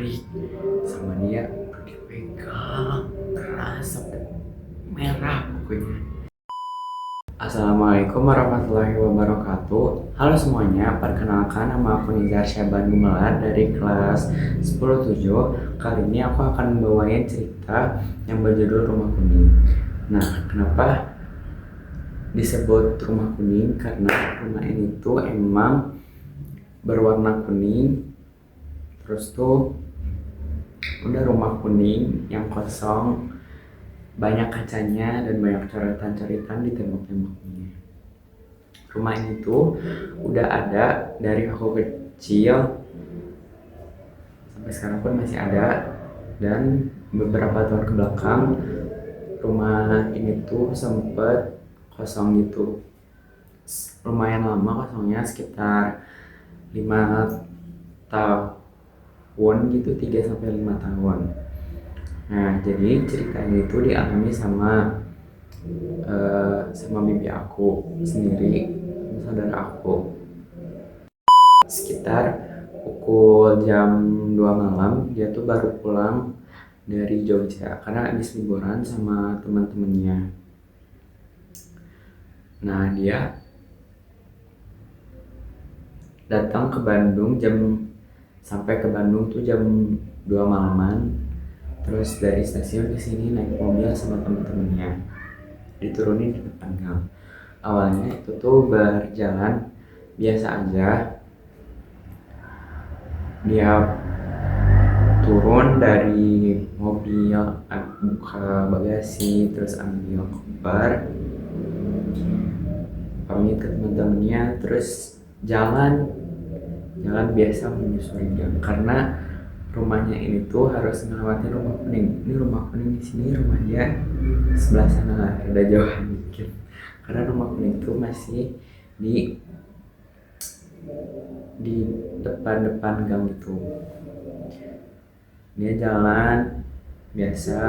ditarik sama dia, dipegang keras sampai merah pokoknya. Assalamualaikum warahmatullahi wabarakatuh. Halo semuanya, perkenalkan nama aku Nizar Syaban Gumelar dari kelas 10-7. Kali ini aku akan membawain cerita yang berjudul Rumah Kuning. Nah, kenapa disebut Rumah Kuning? Karena rumah ini tuh emang berwarna kuning. Terus tuh udah rumah kuning yang kosong, banyak kacanya dan banyak coretan-coretan di tembok-temboknya. Rumah ini tuh udah ada dari aku kecil sampai sekarang pun masih ada, dan beberapa tahun ke belakang rumah ini tuh sempet kosong gitu. Lumayan lama kosongnya, sekitar 5 tahun gitu, 3 sampai 5 tahun. Nah, jadi cerita ini tuh dialami sama bibi aku sendiri, saudara aku. Sekitar pukul jam 2 malam dia tuh baru pulang dari Jogja karena habis liburan sama teman-temannya. Nah, dia datang ke Bandung sampai ke Bandung tuh jam 2 malaman. Terus dari stasiun ke sini naik mobil sama teman-temannya, diturunin di depan gang. Awalnya itu tuh berjalan biasa aja. Dia turun dari mobil, buka bagasi, terus ambil koper, pamit ke teman-temannya, terus jalan biasa menyusuri gang. Karena rumahnya ini tuh harus ngelewatin rumah kuning. Ini rumah kuning di sini, rumah dia sebelah sana lah, ada jauhan dikit. Karena rumah kuning tuh masih di depan gang itu. Dia jalan biasa,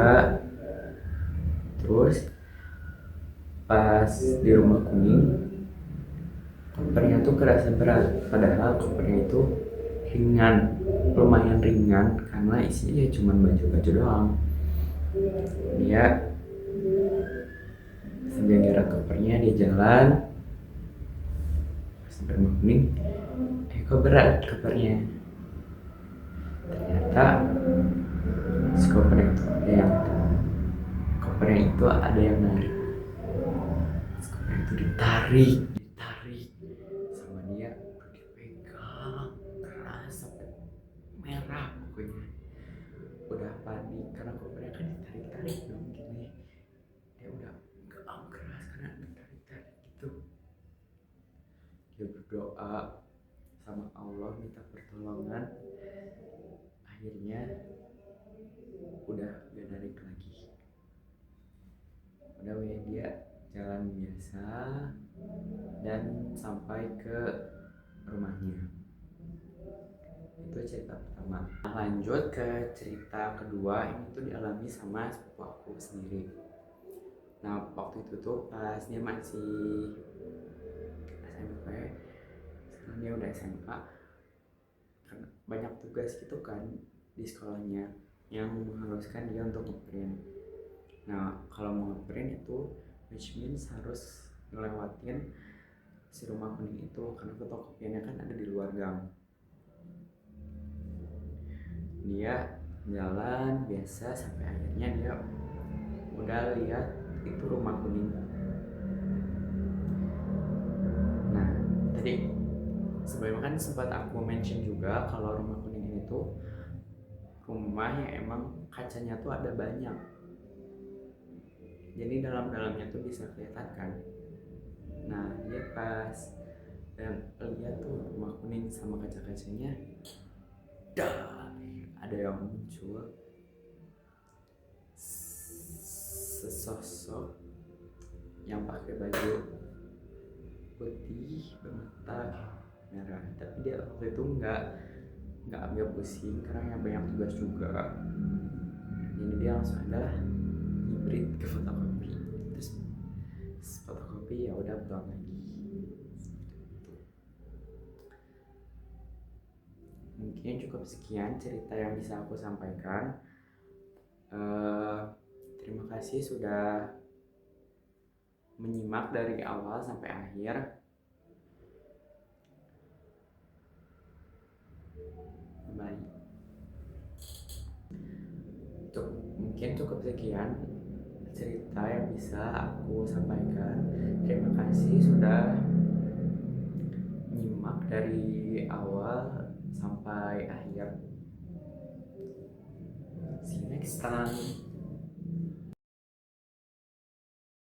terus pas di rumah kuning kopernya tuh kerasa berat, padahal kopernya itu ringan, lumayan ringan karena isinya ya cuma baju-baju doang. Dia sambil ngerak kopernya, dia jalan sampai rumah kuning. Kok berat kopernya? Ternyata si kopernya itu ada yang narik. Kopernya itu ditarik sama dia, dipegang keras sampai merah pokoknya. Udah panik karena kopernya kan ditarik dong gini. Dia udah keras karena ditarik gitu. Dia berdoa sama Allah, minta pertolongan. Akhirnya udah gak narik lagi. Udah dia jalan biasa dan sampai ke rumahnya. Itu cerita pertama. Nah, lanjut ke cerita kedua. Ini tuh dialami sama sepupu aku sendiri. Nah, waktu itu tuh pas dia masih SMP, sekarang dia udah SMA. Karena banyak tugas gitu kan di sekolahnya yang mengharuskan dia untuk ngeprint. Nah, kalau mau ngeprint itu which means harus ngelewatin si rumah kuning itu, karena fotokopiannya kan ada di luar gang. Dia jalan biasa sampai akhirnya dia udah lihat itu rumah kuning. Nah, tadi sebelumnya kan sempat aku mention juga kalau rumah kuning ini tuh rumah yang emang kacanya tuh ada banyak, jadi dalamnya tuh bisa kelihatan kan. Nah, dia pas dan lihat tuh rumah kuning sama kaca-kacanya, ada yang muncul sesosok yang pakai baju putih bermata merah. Tapi dia waktu itu nggak ambil pusing karena yang banyak tugas juga. Jadi dia langsung adalah hibrid ke fotokopi. Terus fotokopi ya udah pulang lagi. Mungkin cukup sekian cerita yang bisa aku sampaikan. Eh, Terima kasih sudah menyimak dari awal sampai akhir. Baik, mungkin cukup sekian cerita yang bisa aku sampaikan. Terima kasih sudah menyimak dari awal sampai akhir. See you next time.